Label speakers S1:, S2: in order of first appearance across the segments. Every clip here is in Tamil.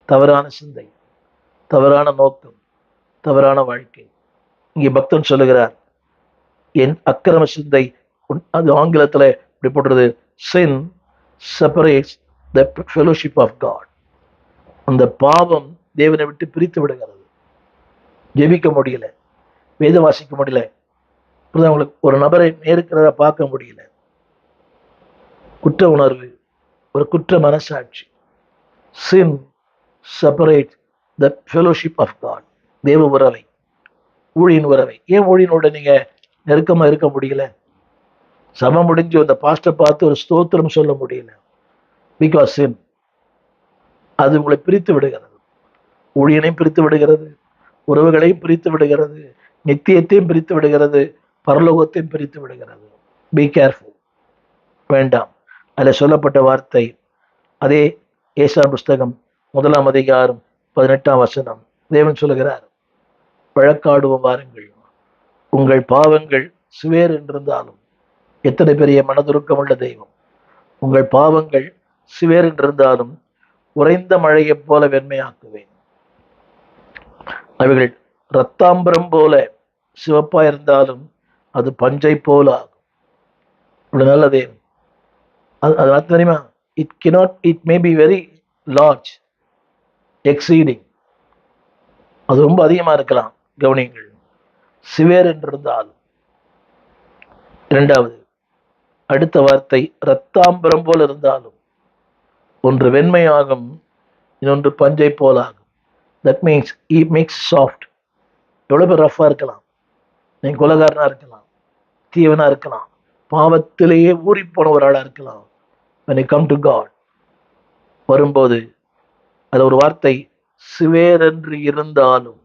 S1: தவறான சிந்தை, தவறான நோக்கம், தவறான வாழ்க்கை. இங்கே பக்தன் சொல்லுகிறார், என் அக்கிரம சிந்தை, அது ஆங்கிலத்தில் இப்படி போடுறது, sin separates the fellowship of God. அந்த பாவம் தேவனை விட்டு பிரித்து விடுகிறது. ஜெபிக்க முடியல, வேத வாசிக்க முடியல, உங்களுக்கு ஒரு நபரை நேருக்கிறத பார்க்க முடியல, குற்ற உணர்வு, ஒரு குற்ற மனசாட்சி. sin separates the fellowship of God. தேவ உறவை, ஊழியின் உறவை. ஏன் ஊழியனோட நீங்க நெருக்கமா இருக்க முடியல? சம முடிஞ்சு அந்த பாஸ்டர் பார்த்து ஒரு ஸ்தோத்திரம் சொல்ல முடியல. பிகாஸ் sin, அது உங்களை பிரித்து விடுகிறது. ஊழியனையும் பிரித்து விடுகிறது, உறவுகளையும் பிரித்து விடுகிறது, நித்தியத்தையும் பிரித்து விடுகிறது, பரலோகத்தையும் பிரித்து விடுகிறது. பி கேர்ஃபுல், வேண்டாம். அதில் சொல்லப்பட்ட வார்த்தை அதே ஏசா புஸ்தகம் 1 அதிகாரம் 18 தேவன் சொல்லுகிறார், வழக்காடுவோம் வாருங்கள், உங்கள் பாவங்கள் சுவேர் என்றிருந்தாலும். எத்தனை பெரிய மனதுருக்கம் உள்ள தெய்வம்! உங்கள் பாவங்கள் சுவேர் என்றிருந்தாலும் உறைந்த மழையைப் போல வெண்மையாக்குவேன், அவைகள் இரத்தாம்பரம் போல சிவப்பா இருந்தாலும் அது பஞ்சை போல ஆகும். இவ்வளவு நல்ல தேவன். அது தெரியுமா? It may be very large, exceeding, அது ரொம்ப அதிகமா இருக்கலாம். கவனிங்கள், சிவேர் என்றிருந்தாலும். இரண்டாவது, அடுத்த வார்த்தை, இரத்தாம்பரம் போல இருந்தாலும். ஒன்று வெண்மையாகும், இன்னொன்று பஞ்சை போல ஆகும். That means it makes soft. எவ்வளவு பேர் ரஃபா இருக்கலாம், நீங்க கொலகாரனா இருக்கலாம், தீவனா இருக்கலாம், பாவத்திலேயே ஊறி போன ஒரு ஆளா இருக்கலாம். when you come to God, வரும்போது அது ஒரு வார்த்தை, சிவேரென்று இருந்தாலும்,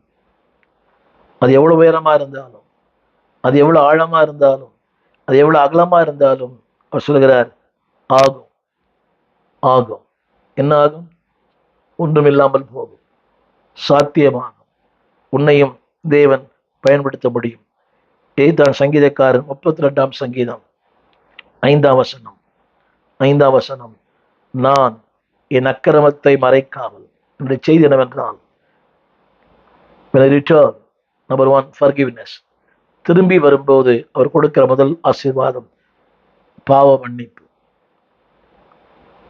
S1: அது எவ்வளவு உயரமா இருந்தாலும், அது எவ்வளவு ஆழமா இருந்தாலும், அது எவ்வளவு அகலமா இருந்தாலும், அவர் சொல்கிறார், ஆகும். ஆகும். என்ன ஆகும்? ஒன்றும் இல்லாமல் போகும், சாத்தியமாகும். உன்னையும் தேவன் பயன்படுத்த முடியும். இதுதான் சங்கீதக்காரன் 32 சங்கீதம் 5 நான் என் அக்கிரமத்தை மறைக்காமல். என்னுடைய செய்தி என்னவென்றால், when I return, number 1, forgiveness. திரும்பி வரும்போது அவர் கொடுக்கிற முதல் ஆசீர்வாதம் பாவ மன்னிப்பு.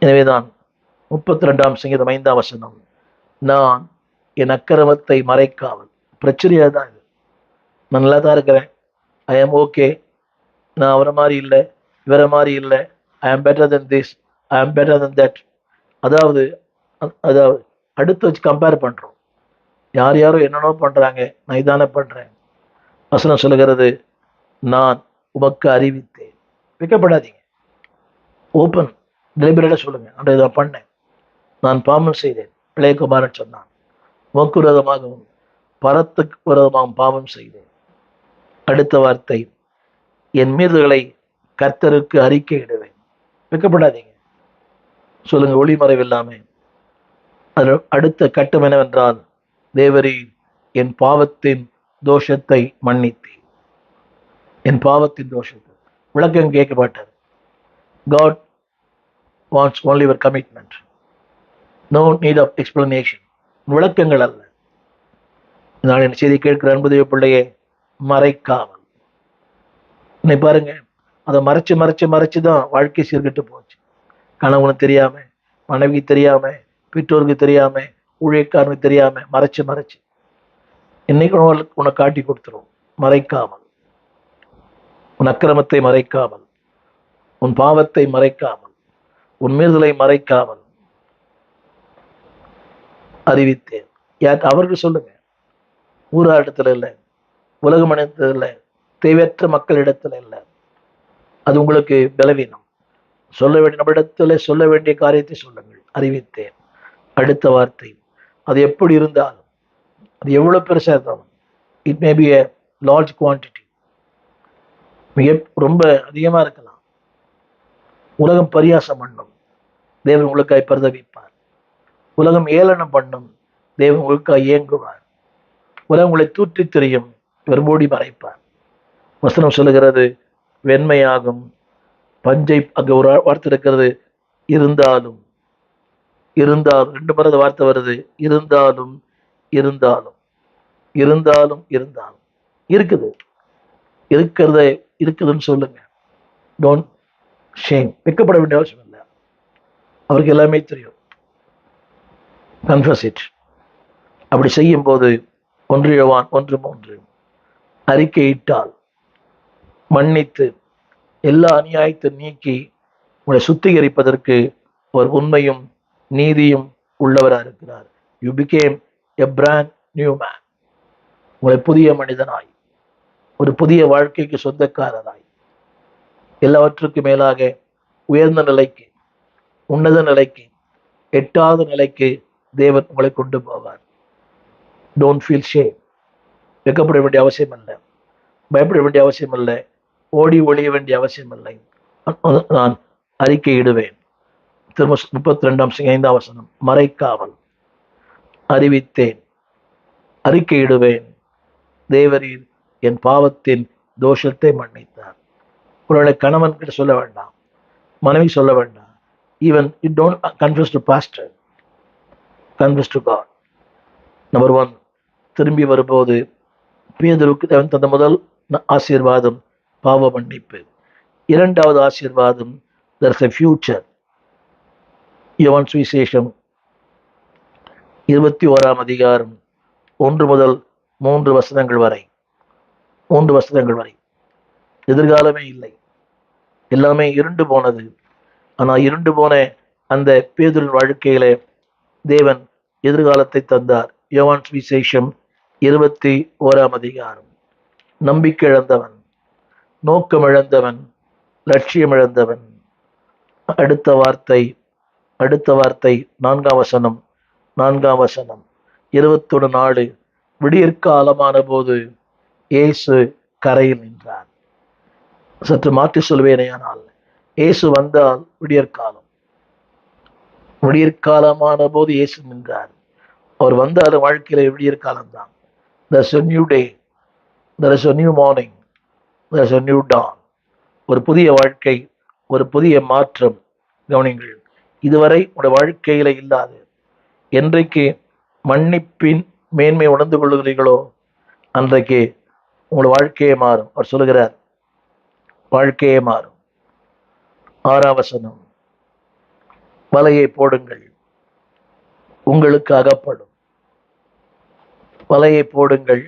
S1: எனவேதான் 32 சங்கீதம் 5 நான் என் அக்கிரமத்தை மறைக்காமல். பிரச்சனையா தான் இது. நான் நல்லா தான் இருக்கிறேன், ஐ ஆம் ஓகே, நான் அவரை மாதிரி இல்லை, இவரை மாதிரி இல்லை, ஐ ஆம் பெட்டர் தென் திஸ், ஐ ஆம் பெட்டர் தென் தட். அதாவது அடுத்து வச்சு கம்பேர் பண்றோம். யார் யாரோ என்னென்னோ பண்றாங்க, நான் இதானே பண்றேன். வசனம் சொல்லுகிறது, நான் உமக்கு அறிவித்தேன். வைக்கப்படாதீங்க, ஓப்பன் டெலிபரேட்டா சொல்லுங்க, அந்த இதை பண்ணேன், நான் பாவம் செய்தேன். இளையகுமாரன் சொன்னான், உமக்கு விரோதமாகவும் பரத்துக்கு விரோதமாகவும் பாவம் செய்தேன். அடுத்த வார்த்தை, என் மீறுதல்களை கர்த்தருக்கு அறிக்கையிடுவேன். வைக்கப்படாதீங்க, சொல்லுங்க, ஒளிமறைவில்லாம. அடுத்த கட்டம் என்னவென்றால், தேவரே என் பாவத்தின் தோஷத்தை மன்னித்தேன். என் பாவத்தின் தோஷத்தை விளக்கம் கேட்க மாட்டார். God wants only your commitment. No need of explanation. விளக்கங்கள் அல்ல. நான் என் செய்தி கேட்கிற அன்பு தேவ பிள்ளையே, மறைக்காமல். இன்னை பாருங்க, அதை மறைச்சு மறைச்சு மறைச்சுதான் வாழ்க்கை சீர்கிட்டு போச்சு. கணவனுக்கு தெரியாம, மனைவி தெரியாம, பெற்றோருக்கு தெரியாம, ஊழியக்காரனுக்கு தெரியாம, மறைச்சு மறைச்சு இன்னைக்கு உன்னை காட்டி கொடுத்துரும். மறைக்காமல், உன் அக்கிரமத்தை மறைக்காமல், உன் பாவத்தை மறைக்காமல், உன் மீறுதலை மறைக்காமல் அறிவித்தேன். அவர்கள் சொல்லுங்க, ஊராட்டத்தில் இல்லை, உலக மனிதத்தில் இல்லை, தேவையற்ற மக்களிடத்தில் இல்லை. அது உங்களுக்கு பலவீனம். சொல்ல வேண்டிய நம்மிடத்துல சொல்ல வேண்டிய காரியத்தை சொல்லுங்கள். அறிவித்தேன். அடுத்த வார்த்தை, அது எப்படி இருந்தாலும், அது எவ்வளவு பெருசா இருந்தாலும், it may be a large quantity, மிக ரொம்ப அதிகமா இருக்கலாம். உலகம் பரியாசம் பண்ணும், தேவன் உங்களுக்காய் பரிதவிப்பார். உலகம் ஏளனம் பண்ணும், தேவன் உங்களுக்காய் இயங்குவார். உலகம் உங்களை தூற்றி தெரியும், இவர் மூடி மறைப்பார். வசனம் சொல்லுகிறது, வெண்மையாகும், பஞ்சை, அங்க ஒரு வார்த்தை இருக்கிறது, இருந்தாலும். இருந்தாலும் 2 முறை வார்த்தை வருது. இருந்தாலும் இருந்தாலும் இருந்தாலும் இருந்தாலும் இருக்குது. இருக்கிறத இருக்குதுன்னு சொல்லுங்க. Don't shame. வெட்கப்பட வேண்டிய அவசியம் இல்லை. அவருக்கு எல்லாமே தெரியும். Confuse it. அப்படி செய்யும் போது 1 யோவான் 1:3 அறிக்கையிட்டால் மன்னித்து எல்லா அநியாயத்தை நீக்கி உங்களை சுத்திகரிப்பதற்கு ஒரு உண்மையும் நீதியும் உள்ளவராக இருக்கிறார். You became a brand new man. உங்களை புதிய மனிதனாய், ஒரு புதிய வாழ்க்கைக்கு சொந்தக்காரராய், எல்லாவற்றுக்கும் மேலாக உயர்ந்த நிலைக்கு, உன்னத நிலைக்கு, எட்டாத நிலைக்கு தேவன் உங்களை கொண்டு போவார். Don't feel shame. வெக்கப்பட வேண்டிய அவசியம் இல்லை, பயப்பட வேண்டிய அவசியம் இல்லை, ஓடி ஒழிய வேண்டிய அவசியம் இல்லை. நான் அறிக்கையிடுவேன். திரும்ப 32:5 மறைக்காமல் அறிவித்தேன், அறிக்கையிடுவேன். தேவரீர் என் பாவத்தின் தோஷத்தை மன்னித்தார். ஒருவேளை கணவன் கிட்ட சொல்ல வேண்டாம், மனைவி சொல்ல வேண்டாம். Even you don't confess to pastor, confess to God. Number 1, திரும்பி வரும்போது பேதுருக்கு தேவன் தந்த முதல் ஆசீர்வாதம் பாவ மன்னிப்பு. 2வது ஆசீர்வாதம், there is a future. யோவான் சுவிசேஷம் 21 1 முதல் 3 வசனங்கள் வரை, 3 வசனங்கள் வரை எதிர்காலமே இல்லை. எல்லாமே இருண்டு போனது. ஆனா இருண்டு போன அந்த பேதுருவின் வாழ்க்கையில தேவன் எதிர்காலத்தை தந்தார். யோவான் சுவிசேஷம் 21 நம்பிக்கை இழந்தவன், நோக்கம் இழந்தவன், லட்சியம் இழந்தவன். அடுத்த வார்த்தை 4ஆம் வசனம் 21 விடியற்காலமான போது இயேசு கரையில் நின்றார். சற்று மாற்றி சொல்வேனேயானால், இயேசு வந்தால் விடியற்காலமான போது இயேசு நின்றார். அவர் வந்தால் வாழ்க்கையில விடியற்காலம் தான். There's a new day, there is a new morning, there's a new dawn. ஒரு புதிய வாழ்க்கை, ஒரு புதிய மாற்றம். கவனிங்கள், இதுவரை உங்களுடைய வாழ்க்கையில இல்லாது என்றைக்கு மன்னிப்பின் மேன்மை உணர்ந்து கொள்ளுகிறீர்களோ அன்றைக்கு உங்களுடைய வாழ்க்கையே மாறும். அவர் சொல்லுகிறார், வாழ்க்கையே மாறும். 6ஆம் வசனம், வலையை போடுங்கள் உங்களுக்கு அகப்படும். வலையை போடுங்கள்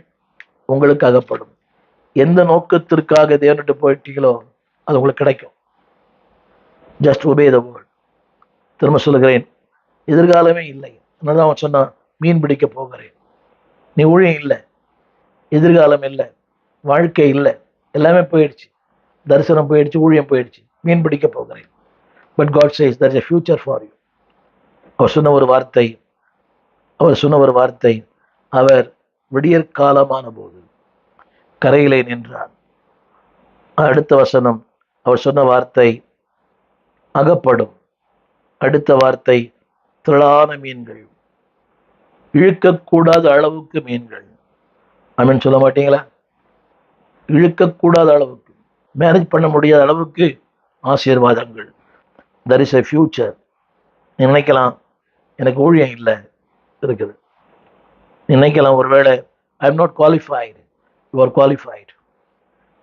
S1: உங்களுக்கு அகப்படும். எந்த நோக்கத்திற்காக தேவனிட்டு போயிட்டீங்களோ அது உங்களுக்கு கிடைக்கும். Just obey the word. திரும்ப சொல்லுகிறேன், எதிர்காலமே இல்லை. என்னதான் அவன் சொன்னான், மீன் பிடிக்க போகிறேன். நீ ஊழியம் இல்லை, எதிர்காலம் இல்லை, வாழ்க்கை இல்லை, எல்லாமே போயிடுச்சு. தரிசனம் போயிடுச்சு, ஊழியம் போயிடுச்சு, மீன் பிடிக்க போகிறேன். But God says there is a future for you. அவர் சொன்ன ஒரு வார்த்தை, அவர் விடியற்காலமான போது கரையிலே நின்றார். அடுத்த வசனம், அவர் சொன்ன வார்த்தை அகப்படும். அடுத்த வார்த்தை திரளான மீன்கள், இழுக்கக்கூடாத அளவுக்கு மீன்கள். ஆமென் சொல்ல மாட்டீங்களா? இழுக்கக்கூடாத அளவுக்கு, மேனேஜ் பண்ண முடியாத அளவுக்கு ஆசீர்வாதங்கள். there is a future. நினைக்கலாம் எனக்கு ஊழியம் இல்லை இருக்குது. நினைக்கலாம் ஒருவேளை I am not qualified. You are qualified.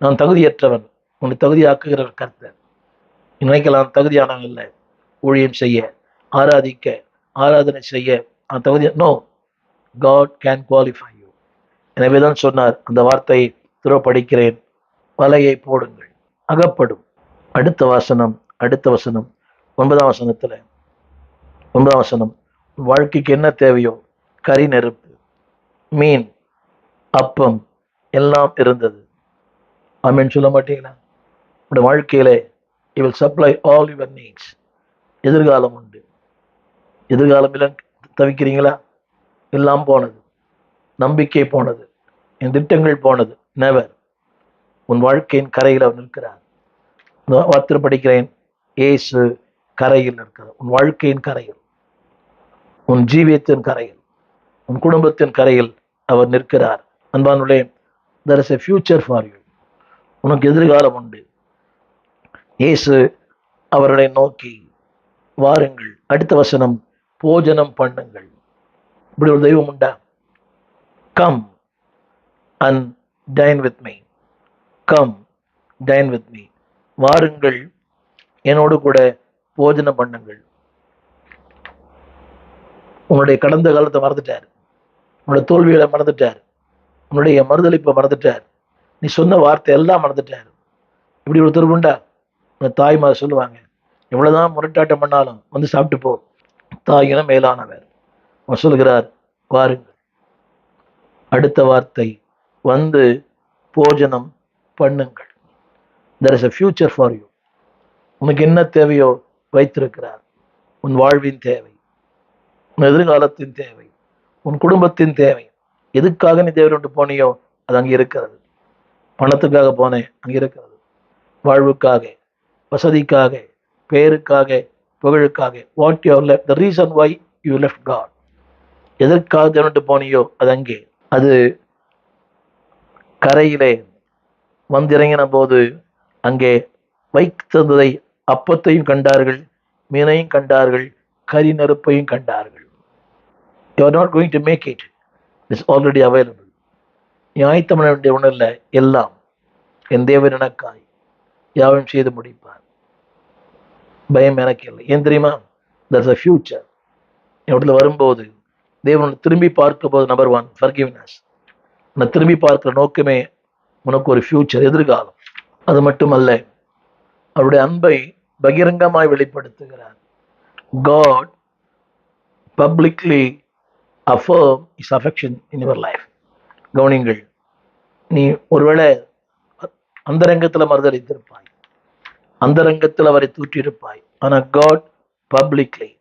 S1: நான் தகுதியற்றவன், உன்னை தகுதியாக்குகிற கர்த்தர். நினைக்கலாம் தகுதியானவன் இல்லை ஊழியம் செய்ய, ஆராதிக்க, ஆராதனை செய்ய நான் தகுதி. No, God can qualify you. எனவே தான் சொன்னார். அந்த வார்த்தையை திரும்ப படிக்கிறேன், வலையை போடுங்கள் அகப்படும். அடுத்த வசனம் 9ஆம் வசனத்துல, 9ஆம் வசனம், வாழ்க்கைக்கு என்ன தேவையோ கறி, நெருப்பு, மீன், அப்பம் எல்லாம் இருந்தது. ஆமென் சொல்ல மாட்டீங்களா? உங்களுடைய வாழ்க்கையில he will supply all your needs. எதிர்காலம் உண்டு. எதிர்காலம் இல்லை தவிக்கிறீங்களா? எல்லாம் போனது, நம்பிக்கை போனது, என் திட்டங்கள் போனது. நெவர். உன் வாழ்க்கையின் கரையில் அவர் நிற்கிறார். வார்த்தை படிக்கிறேன், இயேசு கரையில் நிற்கிறார். உன் வாழ்க்கையின் கரையில், உன் ஜீவியத்தின் கரையில், உன் குடும்பத்தின் கரையில் அவர் நிற்கிறார். அன்பானுள்ளே, there is a future for you. உனக்கு எதிர்காலம் உண்டு. இயேசு அவர்களை நோக்கி வாருங்கள். அடுத்த வசனம், போஜனம் பண்ணுங்கள். இப்படி ஒரு தெய்வம் உண்டா? Come and time with me, come time with me, வாருங்கள் என்னோடு கூட போஜனம் பண்ணுங்கள். உன்னுடைய கடந்த காலத்தை மறந்துட்டார், உன்னுடைய தோல்விகளை மறந்துட்டார், உன்னுடைய மறுதளிப்பை மறந்துட்டார், நீ சொன்ன வார்த்தை எல்லாம் மறந்துட்டார். இப்படி ஒரு திருவுண்டா? தாய்மார் சொல்லுவாங்க, எவ்வளவுதான் முரட்டாட்டம் பண்ணாலும் வந்து சாப்பிட்டு போ, தாயினம் மேலானவர். அவர் சொல்கிறார், வாருங்கள். அடுத்த வார்த்தை, வந்து போஜனம் பண்ணுங்கள். there is a future for you. உனக்கு என்ன தேவையோ வைத்திருக்கிறார். உன் வாழ்வின் தேவை, உன் எதிர்காலத்தின் தேவை, உன் குடும்பத்தின் தேவை. எதுக்காக நீ தேவனோட்டு போனியோ அது அங்கே இருக்கிறது. பணத்துக்காக போனேன், அங்கே இருக்கிறது. வாழ்வுக்காக, வசதிக்காக, பெயருக்காக, புகழுக்காக, what you left, the reason why you left God, எதற்காக தேவனோட்டு போனியோ அது அங்கே. அது கரையிலே வந்திறங்கின போது அங்கே வைத்ததை, அப்பத்தையும் கண்டார்கள், மீனையும் கண்டார்கள், கரி நெருப்பையும் கண்டார்கள். You are not going to make it, it's already available. நீ ஆயத்தம் பண்ண வேண்டிய ஒன்றும் இல்லை, எல்லாம் என் தேவன் எனக்காய் யாவும் செய்து முடிப்பார். பயம் எனக்கு இல்லை. ஏன் தெரியுமா? there's a future. இடத்துல வரும்போது தேவன் திரும்பி பார்க்கும் போது, நம்பர் 1 forgiveness. உன்னை திரும்பி பார்க்கிற நோக்கமே உனக்கு ஒரு ஃபியூச்சர், எதிர்காலம். அது மட்டுமல்ல, அவருடைய அன்பை பகிரங்கமாய் வெளிப்படுத்துகிறார். God publicly affirm his affection in your life. கவனிங்கள், நீ ஒருவேளை அந்தரங்கத்தில் மறுதளித்திருப்பாய், அந்தரங்கத்தில் அவரை தூற்றியிருப்பாய், ஆனால் God publicly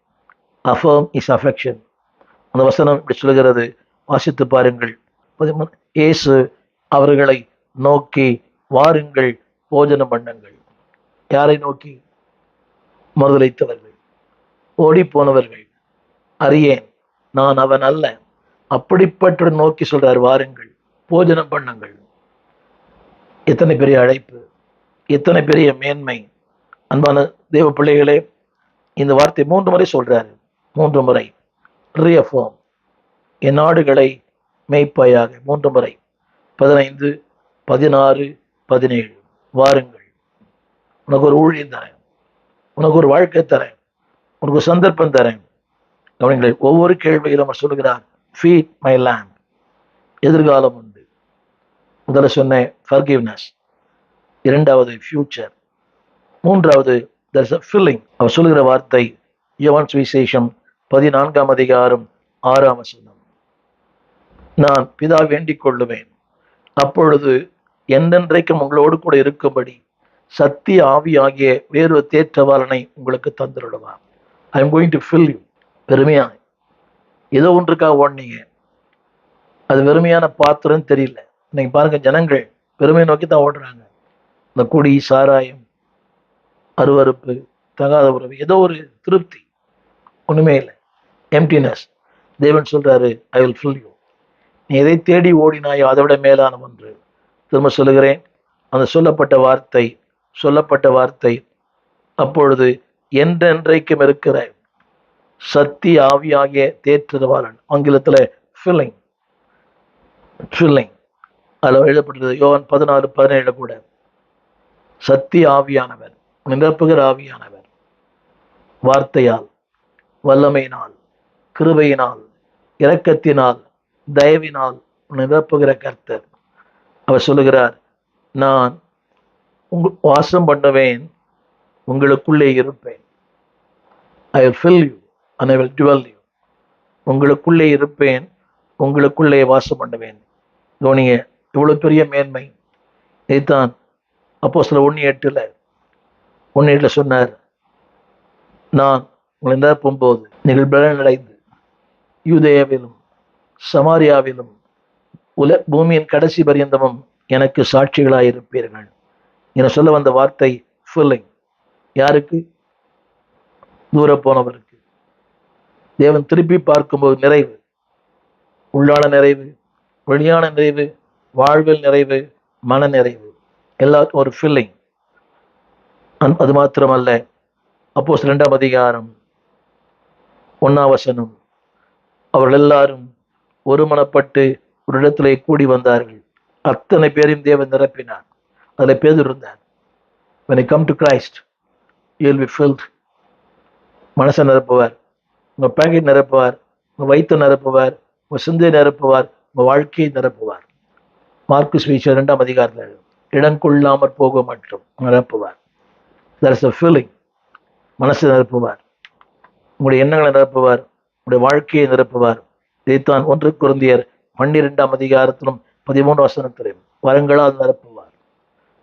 S1: affirm his affection. அந்த வசனம் இப்படி சொல்கிறது, வாசித்து பாருங்கள். இயேசு அவர்களை நோக்கி, வாருங்கள் போஜனம் பண்ணுங்கள். யாரை நோக்கி? மறுதளித்தவர்கள், ஓடி போனவர்கள், அறியேன் நான் அவன் அல்ல, அப்படிப்பட்ட நோக்கி சொல்றார், வாருங்கள் போஜனம் பண்ணுங்கள். எத்தனை பெரிய அழைப்பு, எத்தனை பெரிய மேன்மை. அன்பான தேவ பிள்ளைகளே, இந்த வார்த்தை 3 முறை சொல்றாரு. 3 முறை ரீஅஃபர்ம், என் நாடுகளை மேய்ப்பாயாக. 3 முறை, 15, 16, 17. வாருங்கள், உனக்கு ஒரு ஊழியம் தரேன், உனக்கு ஒரு வாழ்க்கை தரேன், உனக்கு ஒரு சந்தர்ப்பம் தரேன். கவனிங்களை, ஒவ்வொரு கேள்வியிலும் அவர் சொல்லுகிறார், ஃபீட் மை லேம்ப், எதிர்காலம் உண்டு. முதல்ல சொன்னேன் ஃபர்கிவ்னஸ், இரண்டாவது ஃபியூச்சர், மூன்றாவது there is a filling. அவர் சொல்லுகிற வார்த்தை யோவான் சுவிசேஷம் 14ஆம் அதிகாரம் 6ஆம் வசனம், நான் பிதா வேண்டிக் கொள்ளுவேன், அப்பொழுது என்றென்றைக்கும் உங்களோடு கூட இருக்கும்படி சத்திய ஆவி ஆகிய வேறு தேற்றவாளனை உங்களுக்கு தந்துடுவார். I am going to fill you. பெருமையா ஏதோ ஒன்றுக்காக ஓடினீங்க, அது வெறுமையான பாத்திரம் தெரியல. இன்னைக்கு பாருங்க, ஜனங்கள் பெருமையை நோக்கி தான் ஓடுறாங்க. இந்த குடி, சாராயம், அருவறுப்பு, தகாத உறவு, ஏதோ ஒரு திருப்தி, ஒண்ணுமே இல்லை, எம்டினஸ். தேவன் சொல்றாரு, ஐ வில் ஃபில் யூ. நீ எதை தேடி ஓடினாயோ அதை விட மேலான ஒன்று. திரும்ப சொல்லுகிறேன், அந்த சொல்லப்பட்ட வார்த்தை அப்பொழுது என்றென்றைக்கும் இருக்கிற சத்திய ஆவியாகிய தேற்றவாளன், ஆங்கிலத்துல ஃபில்லிங், அதில் எழுதப்பட்டது யோவான் 16:17 கூட, சத்திய ஆவியானவர், நிரப்புகிற ஆவியானவர், வார்த்தையால், வல்லமையினால், கிருபையினால், இரக்கத்தினால், தயவினால் நிரப்புகிற கர்த்தர். அவர் சொல்லுகிறார், நான் வாசம் பண்ணுவேன், உங்களுக்குள்ளே இருப்பேன். I will fill you and I will twelve you. உங்களுக்குள்ளே இருப்பேன், உங்களுக்குள்ளே வாசம் பண்ணுவேன். கவனிங்க, இவ்வளவு பெரிய மேன்மை. இதைத்தான் அப்போஸ்தலர் 1:8 சொன்னார், நான் உங்களை நிரப்பும் போது நீங்கள் பலனடைந்து யூதேயாவிலும் சமாரியாவிலும் பூமியின் கடைசி பரியந்தமும் எனக்கு சாட்சிகளாயிருப்பீர்கள். என சொல்ல வந்த வார்த்தை ஃபில்லிங். யாருக்கு? தூர போனவருக்கு. தேவன் திருப்பி பார்க்கும்போது நிறைவு, உள்ளான நிறைவு, வெளியான நிறைவு, வாழ்வில் நிறைவு, மன நிறைவு, எல்லாருக்கும் ஒரு ஃபில்லிங். அது மாத்திரமல்ல, அப்போஸ்தலர் 2ஆம் அதிகாரம் 1ஆம் வசனம், அவர்கள் எல்லாரும் ஒருமனப்பட்டு ஒரு இடத்திலே கூடி வந்தார்கள். அத்தனை பேரையும் தேவன் நிரப்பினார். அதுல பேதுரு இருந்தார். when you come to Christ you will be filled. மனசை நிரப்புவார், உங்க பேக்கெட் நிரப்புவார், உங்க வயிற்று நிரப்புவார், உங்க சிந்தை நிரப்புவார், உங்க வாழ்க்கையை நிரப்புவார். மார்க்கு சுவிசேஷம் 2ஆம் அதிகாரத்தில் இடம் கொள்ளாமற் போக மற்றும் நிரப்புவார். there is a filling. மனசை நிரப்புவார், உங்களுடைய எண்ணங்களை நிரப்புவார், உங்களுடைய வாழ்க்கையை நிரப்புவார். இதைத்தான் 1 கொரிந்தியர் 12ஆம் அதிகாரத்திலும் 13 வசனத்திலும் வரங்களால் நிரப்புவார்,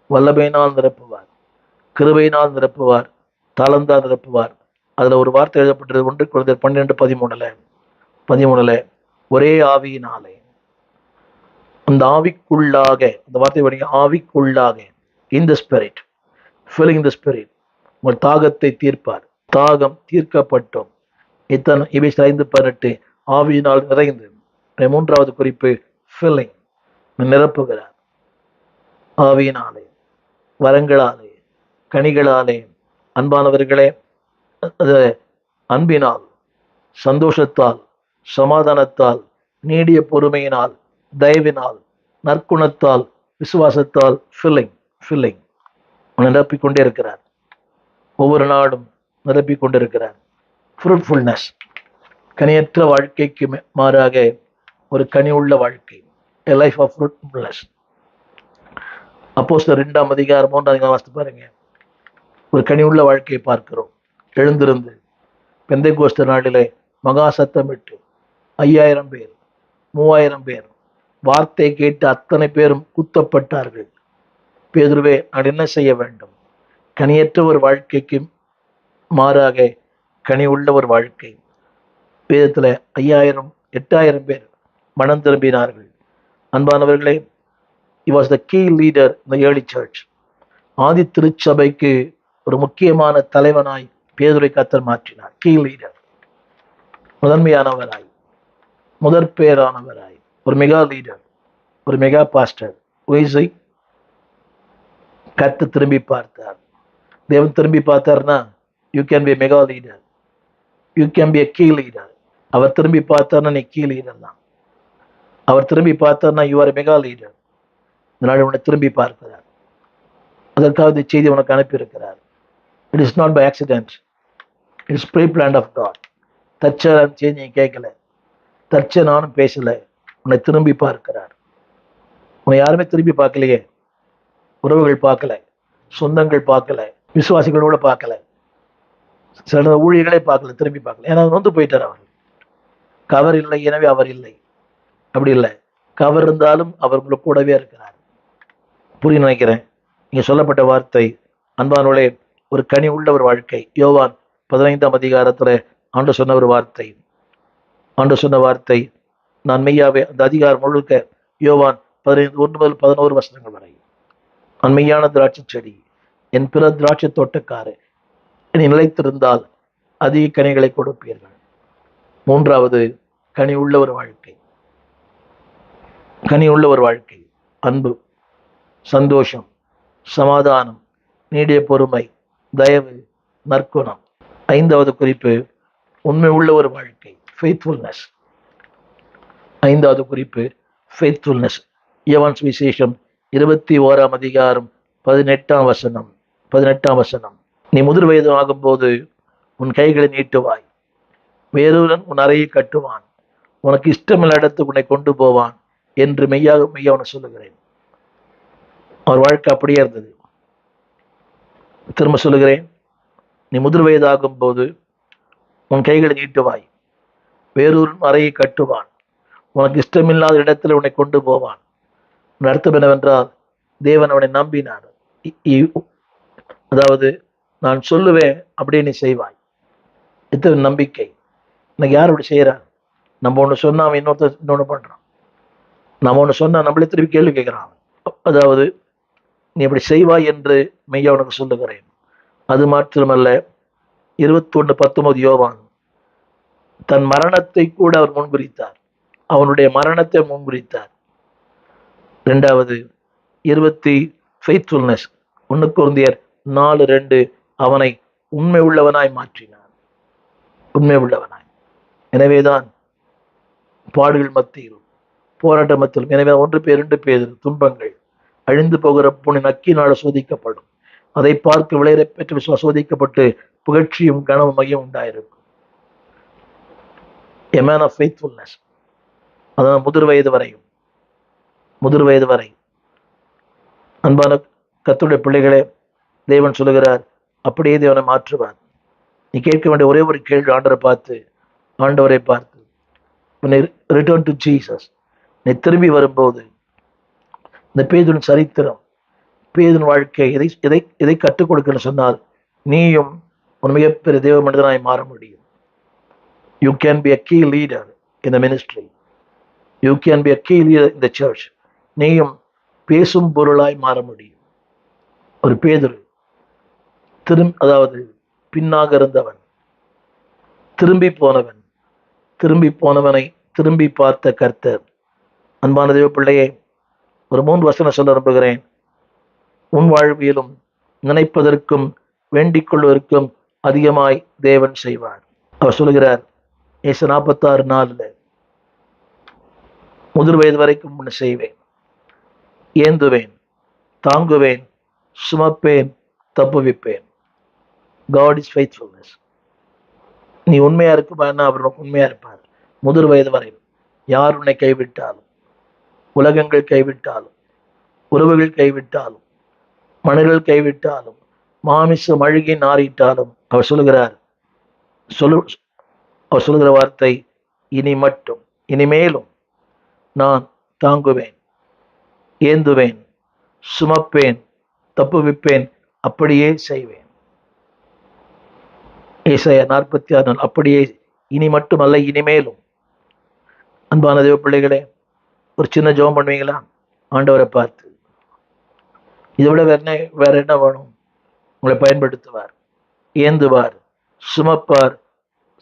S1: வல்லமையினால் நிரப்புவார், கிருபையினால் நிரப்புவார், தாளந்தால் நிரப்புவார். அதுல ஒரு வார்த்தை எழுதப்பட்டது 1 கொரிந்தியர் 12:13 ஒரே ஆவியினாலே, அந்த ஆவிக்குள்ளாக, அந்த வார்த்தை படிங்க, ஆவிக்குள்ளாக, in the spirit, filling the spirit, உங்கள் தாகத்தை தீர்ப்பார். தாகம் தீர்க்கப்பட்டோம். இத்தனை இவை 5:18 ஆவியினால் நிறைந்து. 3வது குறிப்பு filling, நிரப்புகிறார். ஆவியினாலே, வரங்களாலே, கனிகளாலே. அன்பானவர்களே, அன்பினால், சந்தோஷத்தால், சமாதானத்தால், நீடிய பொறுமையினால், தயவினால், நற்குணத்தால், விசுவாசத்தால் ஃபில்லிங் நிரப்பிக்கொண்டே இருக்கிறார். ஒவ்வொரு நாடும் நிரப்பிக் கொண்டிருக்கிறார். ஃப்ரூட்ஃபுல்னஸ், கனியற்ற வாழ்க்கைக்கு மாறாக ஒரு கனி உள்ள வாழ்க்கை, a life of fruitfulness. அப்போஸ்தலர் 2ஆம் அதிகாரம் 3ஆம் அதிகாரம் வாசித்து பாருங்க. ஒரு கனி உள்ள வாழ்க்கையை பார்க்கிறோம். எழுந்திருந்து பெந்தைக்கோஸ்து நாளிலே மகா சத்தமிட்டு 5000 பேர் 3000 பேர் வார்த்தை கேட்டு அத்தனை பேரும் குத்தப்பட்டார்கள். பேதுருவே, நான் என்ன செய்ய வேண்டும்? கனியற்ற ஒரு வாழ்க்கைக்கு மாறாக கனி உள்ள ஒரு வாழ்க்கை. வேதத்துல 8000 பேர் மனம் திரும்பினார்கள். அன்பானவர்களே, he was the key leader in the early church. ஆதி திருச்சபைக்கு ஒரு முக்கியமான தலைவனாய் பேதுரை கர்த்தர் மாற்றினார். கீ லீடர், முதன்மையானவராய், முதற்பேரானவராய், ஒரு மெகா லீடர், ஒரு மெகா பாஸ்டர். உயிசை கர்த்தர் திரும்பி பார்த்தார். தேவன் திரும்பி பார்த்தார்னா you can be mega leader, you can be key leader. அவர் திரும்பி பார்த்தார்னா நீ கீ லீடர் தான். அவர் திரும்பி பார்த்தார்னா யூ ஆர் மெகா லீடர். இதனால உன்னை திரும்பி பார்க்கிறார். அதற்காக இந்த செய்தி உனக்கு அனுப்பியிருக்கிறார். It is not by accident, it is pre plan of God. தற்செயலா செய்தி நீ கேட்கல, தற்செயலானும் பேசல, உன்னை திரும்பி பார்க்கிறார். உன்னை யாருமே திரும்பி பார்க்கலையே. உறவுகள் பார்க்கல, சொந்தங்கள் பார்க்கல, விசுவாசிகளோட பார்க்கல, சில ஊழியர்களே பார்க்கல, திரும்பி பார்க்கல. ஏன்னா நொந்து போயிட்டார். அவர் கவர் இல்லை, எனவே அவர் இல்லை. அப்படி இல்லை, கவர் இருந்தாலும் அவர் உங்களுக்கு கூடவே இருக்கிறார். புரிய நினைக்கிறேன் இங்க சொல்லப்பட்ட வார்த்தை. அன்பானோளே, ஒரு கனி உள்ள ஒரு வாழ்க்கை. யோவான் 15ஆம் அதிகாரத்துல ஆண்டு சொன்ன ஒரு வார்த்தை. ஆண்டு சொன்ன வார்த்தை நான் மெய்யாவே, அந்த அதிகாரம் முழுக்க யோவான் 1 முதல் 11 வசனங்கள் வரை. நான் மெய்யான திராட்சை செடி, என் பிற திராட்சை தோட்டக்காரு, நீ நிலைத்திருந்தால் அதிக கனிகளை கொடுப்பீர்கள். 3வது கனி உள்ள ஒரு வாழ்க்கை. கனி உள்ள ஒரு வாழ்க்கை, அன்பு, சந்தோஷம், சமாதானம், நீடிய பொறுமை, தயவு, நற்குணம். 5வது குறிப்பு உண்மை உள்ள ஒரு வாழ்க்கை, ஃபெய்த்ஃபுல்னஸ். 5வது குறிப்பு ஃபெய்த்ஃபுல்னஸ். யோவான் சுவிசேஷம் 21ஆம் அதிகாரம் 18ஆம் வசனம். நீ முதிர் வயது ஆகும்போது உன் கைகளை நீட்டுவாய், வேறொருவன் உன் அறையை கட்டுவான், உனக்கு இஷ்டமில்ல இடத்துக்கு உன்னை கொண்டு போவான் என்று மெய்யாக மெய்யாக சொல்லுகிறேன். அவர் வாழ்க்கை அப்படியே இருந்தது. திரும்ப சொல்லுகிறேன், நீ முதிர் வயதாகும் போது உன் கைகளை நீட்டுவாய், வேறொரு அறையை கட்டுவான், உனக்கு இஷ்டமில்லாத இடத்துல உன்னை கொண்டு போவான். அர்த்தம் என்னவென்றால், தேவன் அவனை நம்பினார். அதாவது நான் சொல்லுவேன் அப்படியே நீ செய்வாய். இத்தனை நம்பிக்கை. இன்னைக்கு யார் அப்படி செய்யறான்? நம்ம ஒன்று சொன்னா அவன் இன்னொன்று பண்றான். நம்ம ஒன்று சொன்னா நம்மளே திருப்பி கேள்வி கேட்கிறான். அதாவது நீ அப்படி செய்வாய் என்று மெய்யா உனக்கு சொல்லுகிறேன். அது மாத்திரமல்ல, 21:19 யோவான் தன் மரணத்தை கூட அவர் முன்குறித்தார். அவனுடைய மரணத்தை முன்குறித்தார். 2வது ஃபெய்த்ஃபுல்னஸ். 1 கொரிந்தியர் 4:2 அவனை உண்மை உள்ளவனாய் மாற்றினார். உண்மை உள்ளவனாய். எனவேதான் பாடுகள் மத்தியிலும் போராட்ட மத்தியிலும், எனவே 1 பேர் 2 பேர் துன்பங்கள் அழிந்து போகிற பொண்ணு நக்கினால சோதிக்கப்படும். அதை பார்க்க விளையரை பெற்று சோதிக்கப்பட்டு புகழ்ச்சியும் கனவும் மையம் உண்டாயிருக்கும். A man of faithfulness. அதான் முதிர் வயது வரை அன்பான கர்த்தருடைய பிள்ளைகளே, தேவன் சொல்லுகிறார், அப்படியே தேவனை மாற்றுவார். நீ கேட்க வேண்டிய ஒரே ஒரு கேள்வி, ஆண்டவரை பார்த்து ரிட்டர்ன் டு ஜீசஸ். நீ திரும்பி வரும்போது இந்த பேதுவின் சரித்திரம், பேதுவின் வாழ்க்கை எதை கற்றுக் கொடுக்கணும்னு சொன்னால், நீயும் ஒரு மிகப்பெரிய தேவ மனிதனாய் மாற முடியும். You can be a key leader in the ministry. You can be a key leader in the church. நீயும் பேசும் பொருளாய் மாற முடியும். ஒரு பேதுரு அதாவது பின்னாக இருந்தவன், திரும்பி போனவனை திரும்பி பார்த்த கர்த்தர். அன்பான தேவ பிள்ளையே, ஒரு 3 வசனம் சொல்ல விரும்புகிறேன். உன் வாழ்வியலும் நினைப்பதற்கும் வேண்டிக் கொள்வதற்கும் அதிகமாய் தேவன் செய்வார். அவர் சொல்லுகிறார், ஏசு 46:4, முதிர் வயது வரைக்கும் முன்ன செய்வேன், ஏந்துவேன், தாங்குவேன், சுமப்பேன், தப்புவிப்பேன். God is faithfulness. நீ உண்மையா இருக்குமா, அவர் உண்மையா இருப்பார். முதிர் வயது வரை யார் உன்னை கைவிட்டாலும், உலகங்கள் கைவிட்டாலும், உறவுகள் கைவிட்டாலும், மனிதர்கள் கைவிட்டாலும், மாமிசம் அழுகி நாறிட்டாலும், அவர் சொல்லுகிற வார்த்தை, இனிமேலும் நான் தாங்குவேன், ஏந்துவேன், சுமப்பேன், தப்புவிப்பேன், அப்படியே செய்வேன். ஏசாயா 46, அப்படியே, இனி மட்டுமல்ல இனிமேலும். அன்பான தேவ பிள்ளைகளே, ஒரு சின்ன ஜெபம் பண்ணுவீங்களா? ஆண்டவரை பார்த்து, இதை விட வேற என்ன வேணும்? உங்களை பயன்படுத்துவார், ஏந்துவார், சுமப்பார்,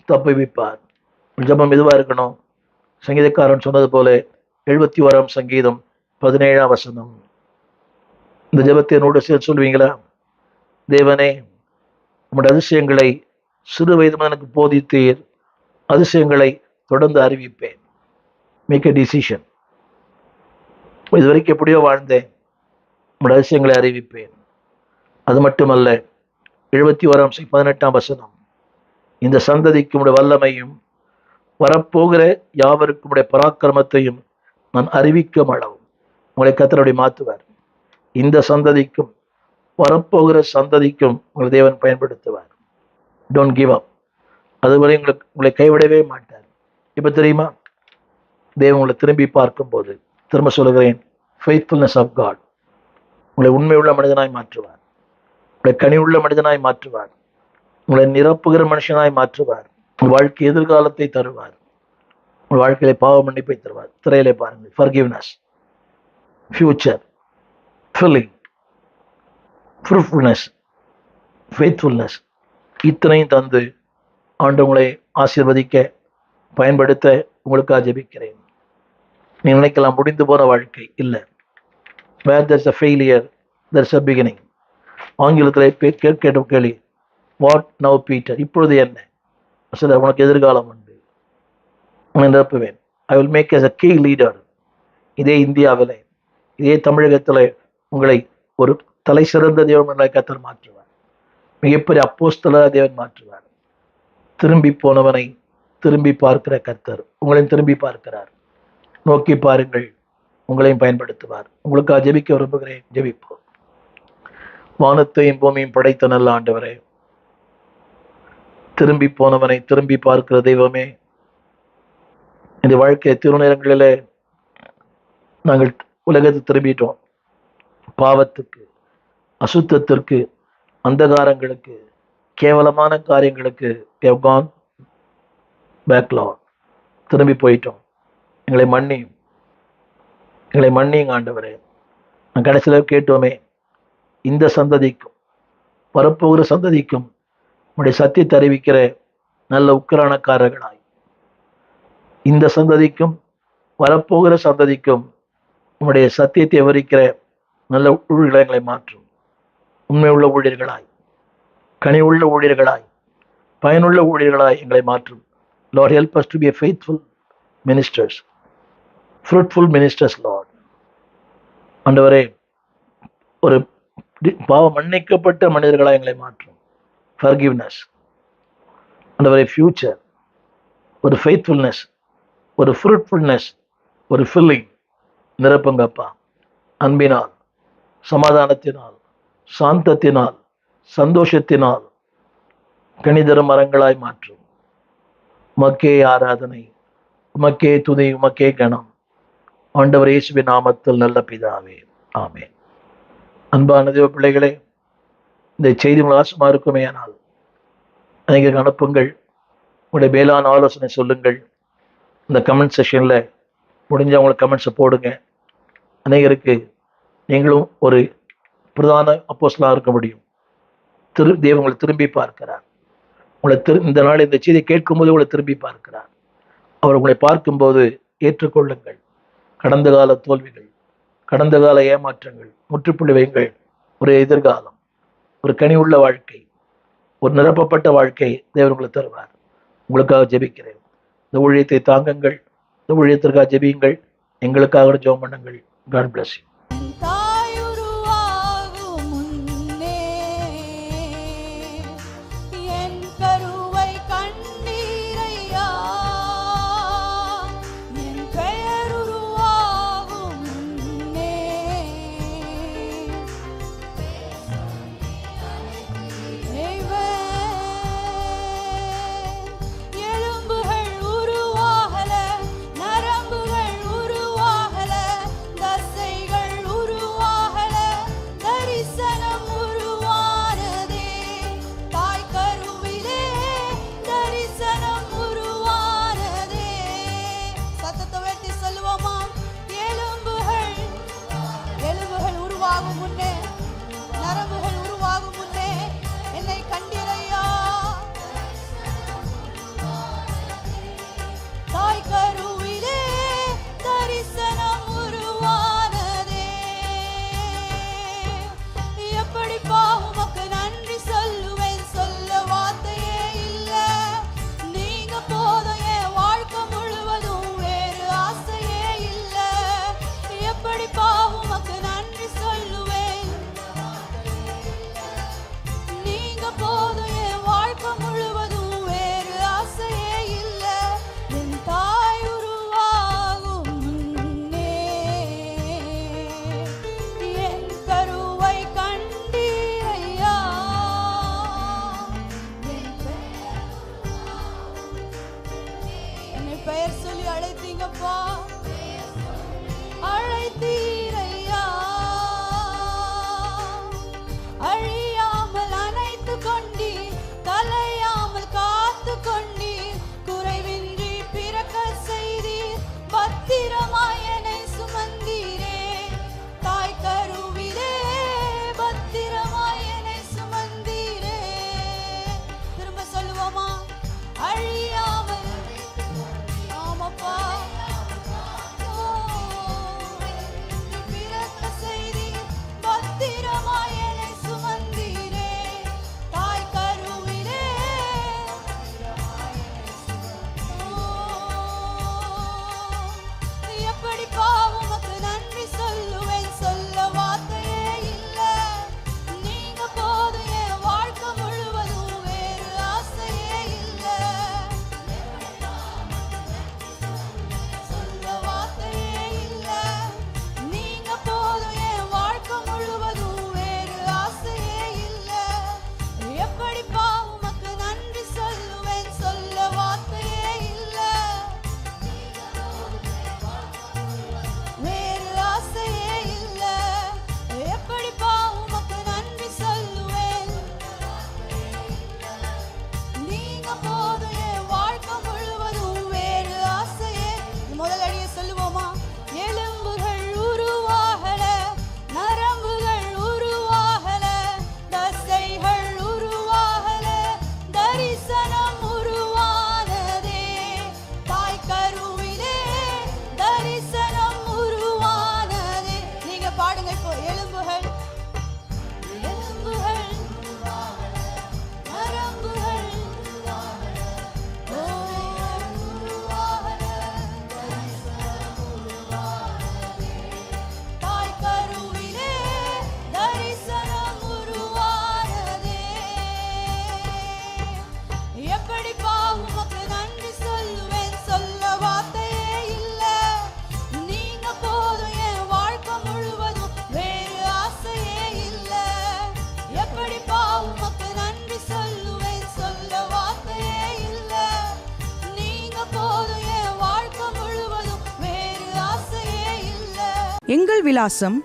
S1: தப்புவிப்பார். ஜெபம் இதுவா இருக்கணும். சங்கீதக்காரன் சொன்னது போல 71 சங்கீதம் 17 வசனம். இந்த ஜெபத்தை என்னோடு சேர்த்து சொல்வீங்களா? தேவனே, உம்முடைய அதிசயங்களை சிறு வயது எனக்கு போதித்தீர், அதிசயங்களை தொடர்ந்து அறிவிப்பேன். மேக் எ டிசிஷன். இதுவரைக்கும் எப்படியோ வாழ்ந்தேன், உம்முடைய அதிசயங்களை அறிவிப்பேன். அது மட்டுமல்ல, 71 18 வசனம், இந்த சந்ததிக்கு உடைய வல்லமையும் வரப்போகிற யாவருக்கும் உடைய பராக்கிரமத்தையும் நான் அறிவிக்கும் அளவும் உங்களை கர்த்தர் மாற்றுவார். இந்த சந்ததிக்கும் வரப்போகிற சந்ததிக்கும் உங்களை தேவன் பயன்படுத்துவார். Don't give up. அதுவரை உங்களை கைவிடவே மாட்டார். இப்ப தெரியுமா, தேவன் உங்களை திரும்பி பார்க்கும்போது, திரும்ப சொல்லுகிறேன், ஃபெய்த்ஃபுல்னஸ் ஆஃப் காட் உங்களை உண்மையுள்ள மனிதனாய் மாற்றுவார், உங்களை கனிவுள்ள மனிதனாய் மாற்றுவார், உங்களை நிரப்புகிற மனுஷனாய் மாற்றுவார், உங்கள் வாழ்க்கை எதிர்காலத்தை தருவார், உங்கள் வாழ்க்கையில பாவ மன்னிப்பை தருவார். திரையிலே பாருங்கள், forgiveness, future, filling, fruitfulness, faithfulness, இத்தனையும் தந்து ஆண்டவங்களை ஆசீர்வதிக்க பயன்படுத்த உங்களுக்காக ஜெபிக்கிறேன். நீ நினைக்கலாம் முடிந்து போன வாழ்க்கை இல்லை. வேர் there's a failure, there's a beginning. ஆங்கிலத்தில் கேட்க கேள்வி, வாட் நவ் பீட்டர், இப்பொழுது என்ன? சில உனக்கு எதிர்காலம் உண்டு, உன்னை நிரப்புவேன். I will make as a key leader. இதே இந்தியாவில், இதே தமிழகத்தில் உங்களை ஒரு தலை சிறந்த தேவன் கர்த்தர் மாற்றுவார். மிகப்பெரிய அப்போஸ்தலராக தேவன் மாற்றுவார். திரும்பி போனவனை திரும்பி பார்க்கிற கர்த்தர் உங்களையும் திரும்பி பார்க்கிறார். நோக்கி பாருங்கள், உங்களையும் பயன்படுத்துவார். உங்களுக்காக ஜெபிக்க விரும்புகிறேன். ஜெபிப்போம். வானத்தையும் பூமியும் படைத்த நல்ல ஆண்டவரே, திரும்பி போனவனை திரும்பி பார்க்கிற தெய்வமே, இந்த வாழ்க்கை திருநேரங்களிலே நாங்கள் உலகத்தை திரும்பிட்டோம். பாவத்துக்கு, அசுத்தத்திற்கு, அந்தகாரங்களுக்கு, கேவலமான காரியங்களுக்கு திரும்பி போயிட்டோம். எங்களை மன்னியும் ஆண்டவரே. நான் கடைசியில் கேட்டோமே, இந்த சந்ததிக்கும் வரப்போகிற சந்ததிக்கும் உங்களுடைய சத்தியத்தை அறிவிக்கிற நல்ல உக்கிரானக்காரர்களாய், இந்த சந்ததிக்கும் வரப்போகிற சந்ததிக்கும் உங்களுடைய சத்தியத்தை விவரிக்கிற நல்ல ஊழியர்களை எங்களை மாற்றும். உண்மை உள்ள ஊழியர்களாய், கனி உள்ள ஊழியர்களாய், பயனுள்ள ஊழியர்களாய் எங்களை மாற்றும். Lord, help us to be a faithful ministers, fruitful ministers, Lord. ஆண்டவரே, ஒரு பாவம் மன்னிக்கப்பட்ட மனிதர்களாக எங்களை மாற்றும். ஃபர்கிவ்னஸ் ஆண்டவரே, ஃபியூச்சர், ஒரு ஃபெய்த்ஃபுல்னஸ், ஒரு ஃப்ரூட்ஃபுல்னஸ், ஒரு ஃபில்லிங் நிரப்புங்கப்பா. அன்பினால், சமாதானத்தினால், சாந்தத்தினால், சந்தோஷத்தினால் கனிதரும் மரங்களாய் மாற்றும். உமக்கே ஆராதனை, உமக்கே துதி, உமக்கே கணம். ஆண்டவர் இயேசுவின் நாமத்தில் நல்ல பிதாவே, ஆமென். அன்பான தேவ பிள்ளைகளே, இந்த செய்தி உல்லாசமாக இருக்குமே. ஆனால் நீங்கள் அனுப்புங்கள், உங்களுடைய மேலான ஆலோசனை சொல்லுங்கள். இந்த கமெண்ட் செஷனில் முடிஞ்சவங்களுக்கு கமெண்ட்ஸை போடுங்க. அநேகருக்கு நீங்களும் ஒரு பிரதான அப்போஸ்தலனாக இருக்க முடியும். தேவன் உங்களை திரும்பி பார்க்கிறார். இந்த நாள் இந்த செய்தியை கேட்கும்போது உங்களை திரும்பி பார்க்கிறார். அவர் உங்களை பார்க்கும்போது ஏற்றுக்கொள்ளுங்கள். கடந்த கால தோல்விகள், கடந்த கால ஏமாற்றங்கள் முற்றுப்புள்ளி வையுங்கள். ஒரு எதிர்காலம், ஒரு கனி உள்ள வாழ்க்கை, ஒரு நிரப்பப்பட்ட வாழ்க்கை தேவன் உங்களை தருவார். உங்களுக்காக ஜெபிக்கிறேன். இந்த ஊழியத்தை தாங்குங்கள். இந்த ஊழியத்திற்காக ஜெபியுங்கள். எங்களுக்காக ஜெபம் பண்ணுங்கள். God bless you.
S2: தசைகள் எங்கள் விலாசம்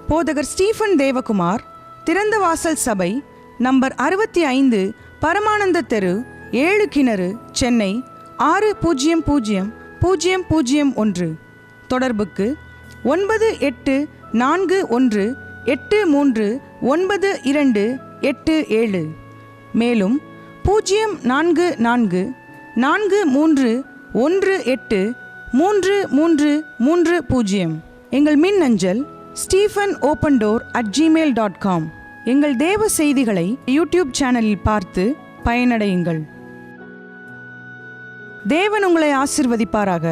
S2: போதகர் ஸ்டீஃபன் தேவகுமார், திறந்த வாசல் சபை, நம்பர் 65, பரமானந்த தெரு, 7 கிணறு, சென்னை 600001. தொடர்புக்கு 9841839287. மேலும் 0444183330. எங்கள் மின்னஞ்சல் stephenopendor@gmail.com. எங்கள் தேவ செய்திகளை யூடியூப் சேனலில் பார்த்து பயனடையுங்கள். தேவன் உங்களை ஆசீர்வதிப்பாராக.